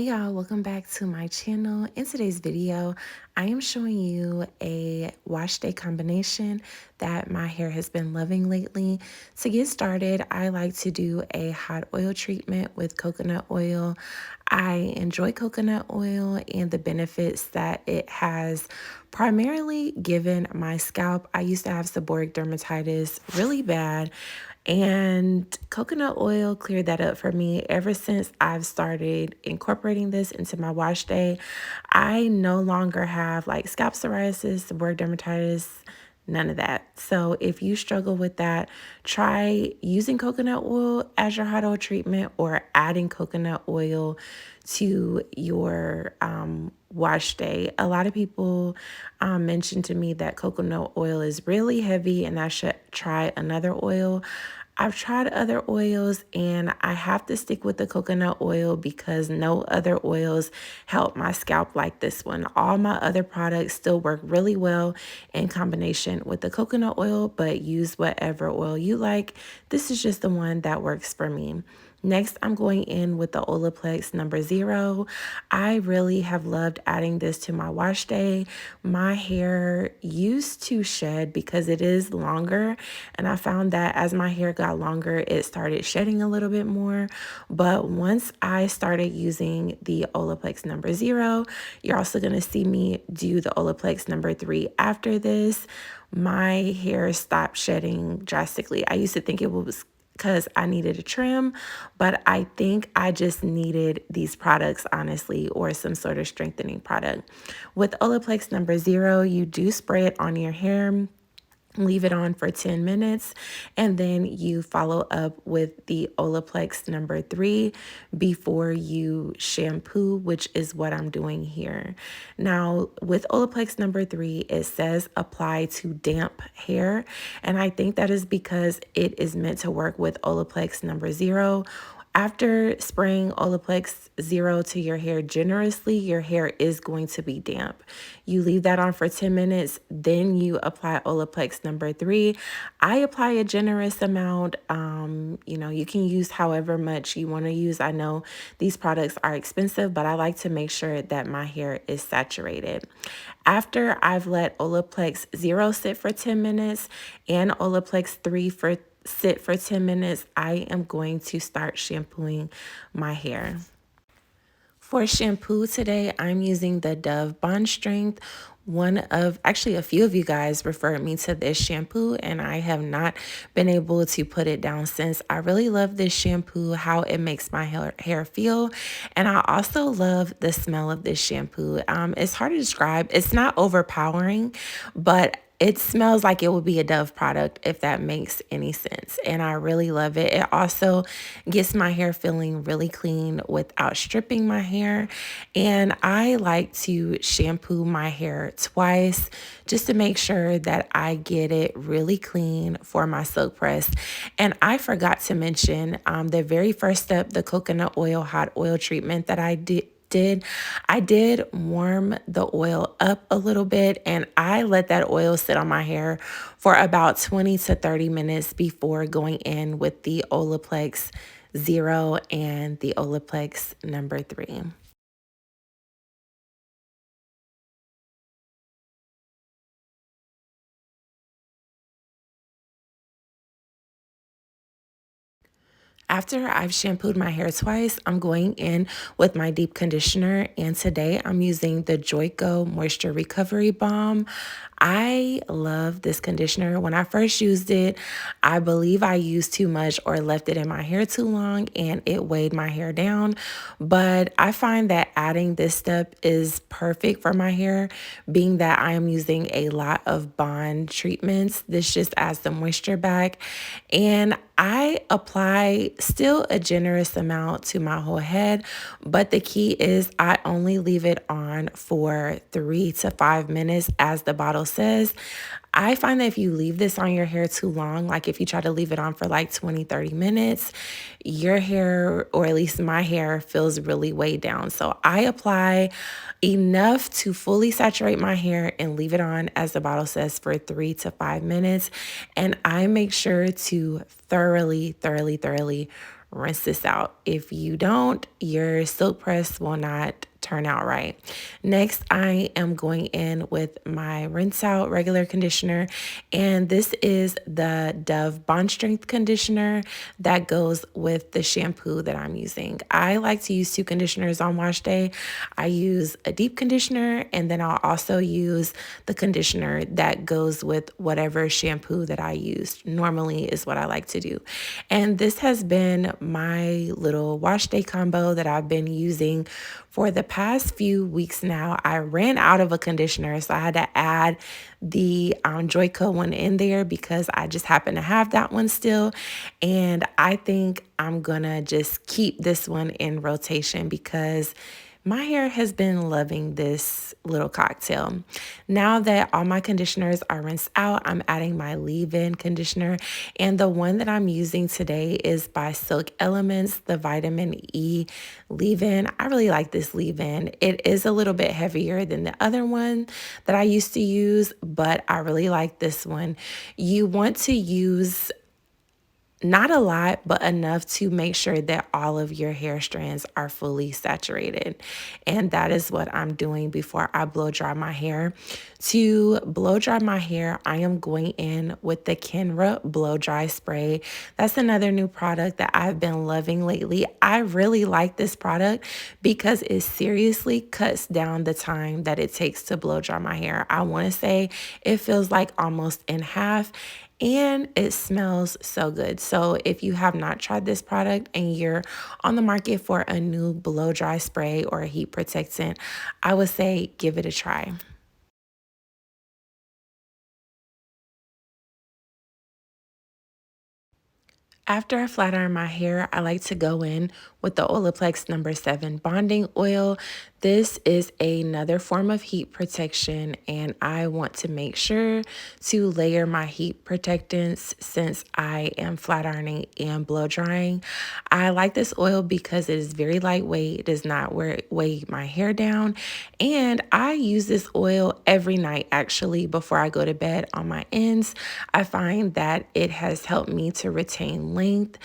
Hey y'all, welcome back to my channel. In today's video, I am showing you a wash day combination that my hair has been loving lately. To get started, I like to do a hot oil treatment with coconut oil. I enjoy coconut oil and the benefits that it has primarily given my scalp. I used to have seborrheic dermatitis really bad, and coconut oil cleared that up for me. Ever since I've started incorporating this into my wash day, I no longer have like scalp psoriasis, seborrheic dermatitis, none of that. So if you struggle with that, try using coconut oil as your hot oil treatment or adding coconut oil to your wash day. A lot of people mentioned to me that coconut oil is really heavy and I should try another oil. I've tried other oils and I have to stick with the coconut oil because no other oils help my scalp like this one. All my other products still work really well in combination with the coconut oil, but use whatever oil you like. This is just the one that works for me. Next, I'm going in with the Olaplex number 0. I really have loved adding this to my wash day. My hair used to shed because it is longer, and I found that as my hair got longer, it started shedding a little bit more. But once I started using the Olaplex number 0, you're also going to see me do the Olaplex number 3 after this. My hair stopped shedding drastically. I used to think it was because I needed a trim, but I think I just needed these products, honestly, or some sort of strengthening product. With Olaplex number 0, you do spray it on your hair, leave it on for 10 minutes, and then you follow up with the Olaplex number 3 before you shampoo, which is what I'm doing here. Now, with Olaplex number 3, it says apply to damp hair, and I think that is because it is meant to work with Olaplex number 0. After spraying Olaplex 0 to your hair generously, your hair is going to be damp. You leave that on for 10 minutes, then you apply Olaplex number 3. I apply a generous amount. You can use however much you want to use. I know these products are expensive, but I like to make sure that my hair is saturated. After I've let Olaplex 0 sit for 10 minutes and Olaplex 3 sit for 10 minutes, I am going to start shampooing my hair. For shampoo today, I'm using the Dove Bond Strength. Actually, a few of you guys referred me to this shampoo, and I have not been able to put it down since. I really love this shampoo, how it makes my hair feel, and I also love the smell of this shampoo. It's hard to describe. It's not overpowering, but it smells like it would be a Dove product, if that makes any sense. And I really love it. It also gets my hair feeling really clean without stripping my hair. And I like to shampoo my hair twice just to make sure that I get it really clean for my silk press. And I forgot to mention the very first step, the coconut oil hot oil treatment that I did. I did warm the oil up a little bit, and I let that oil sit on my hair for about 20 to 30 minutes before going in with the Olaplex 0 and the Olaplex number 3. After I've shampooed my hair twice, I'm going in with my deep conditioner, and today I'm using the Joico Moisture Recovery Balm. I love this conditioner. When I first used it, I believe I used too much or left it in my hair too long and it weighed my hair down. But I find that adding this step is perfect for my hair, being that I am using a lot of bond treatments. This just adds the moisture back. And I apply still a generous amount to my whole head, but the key is I only leave it on for 3 to 5 minutes as the bottle says. I find that if you leave this on your hair too long, like if you try to leave it on for like 20, 30 minutes, your hair, or at least my hair, feels really weighed down. So I apply enough to fully saturate my hair and leave it on, as the bottle says, for 3 to 5 minutes. And I make sure to thoroughly rinse this out. If you don't, your silk press will not turn out right. Next, I am going in with my rinse out regular conditioner, and this is the Dove Bond Strength conditioner that goes with the shampoo that I'm using. I like to use two conditioners on wash day. I use a deep conditioner, and then I'll also use the conditioner that goes with whatever shampoo that I use. Normally is what I like to do. And this has been my little wash day combo that I've been using for the past few weeks now. I ran out of a conditioner, so I had to add the Joyco one in there because I just happen to have that one still. And I think I'm gonna just keep this one in rotation because my hair has been loving this little cocktail. Now that all my conditioners are rinsed out, I'm adding my leave-in conditioner. And the one that I'm using today is by Silk Elements, the Vitamin E leave-in. I really like this leave-in. It is a little bit heavier than the other one that I used to use, but I really like this one. You want to use not a lot, but enough to make sure that all of your hair strands are fully saturated. And that is what I'm doing before I blow dry my hair. To blow dry my hair, I am going in with the Kenra blow dry spray. That's another new product that I've been loving lately. I really like this product because it seriously cuts down the time that it takes to blow dry my hair. I want to say it feels like almost in half, and it smells so good. So if you have not tried this product and you're on the market for a new blow dry spray or a heat protectant, I would say give it a try. After I flat iron my hair, I like to go in with the Olaplex number 7 bonding oil. This is another form of heat protection, and I want to make sure to layer my heat protectants since I am flat ironing and blow drying. I like this oil because it is very lightweight, it does not weigh my hair down, and I use this oil every night actually before I go to bed on my ends. I find that it has helped me to retain length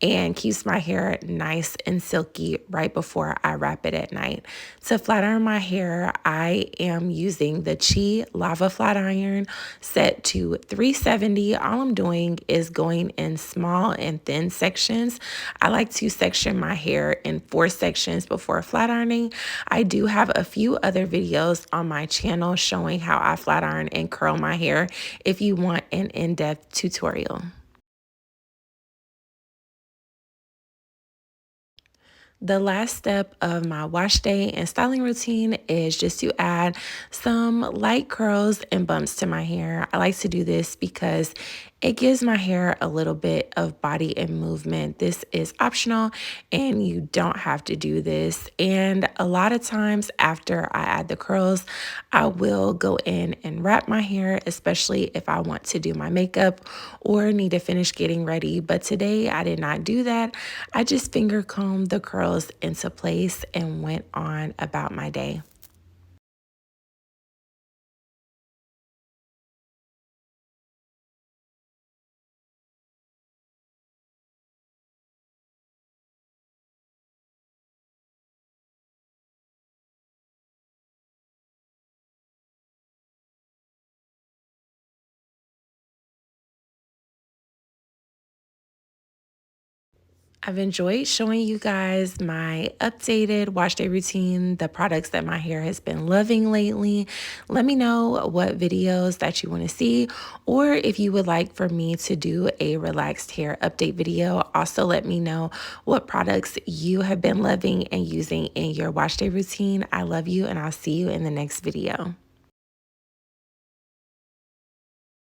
and keeps my hair nice and silky right before I wrap it at night. To flat iron my hair, I am using the Chi Lava Flat Iron set to 370. All I'm doing is going in small and thin sections. I like to section my hair in 4 sections before flat ironing. I do have a few other videos on my channel showing how I flat iron and curl my hair if you want an in-depth tutorial. The last step of my wash day and styling routine is just to add some light curls and bumps to my hair. I like to do this because it gives my hair a little bit of body and movement. This is optional and you don't have to do this. And a lot of times after I add the curls, I will go in and wrap my hair, especially if I want to do my makeup or need to finish getting ready. But today I did not do that. I just finger combed the curls into place and went on about my day. I've enjoyed showing you guys my updated wash day routine, the products that my hair has been loving lately. Let me know what videos that you want to see, or if you would like for me to do a relaxed hair update video. Also, let me know what products you have been loving and using in your wash day routine. I love you, and I'll see you in the next video.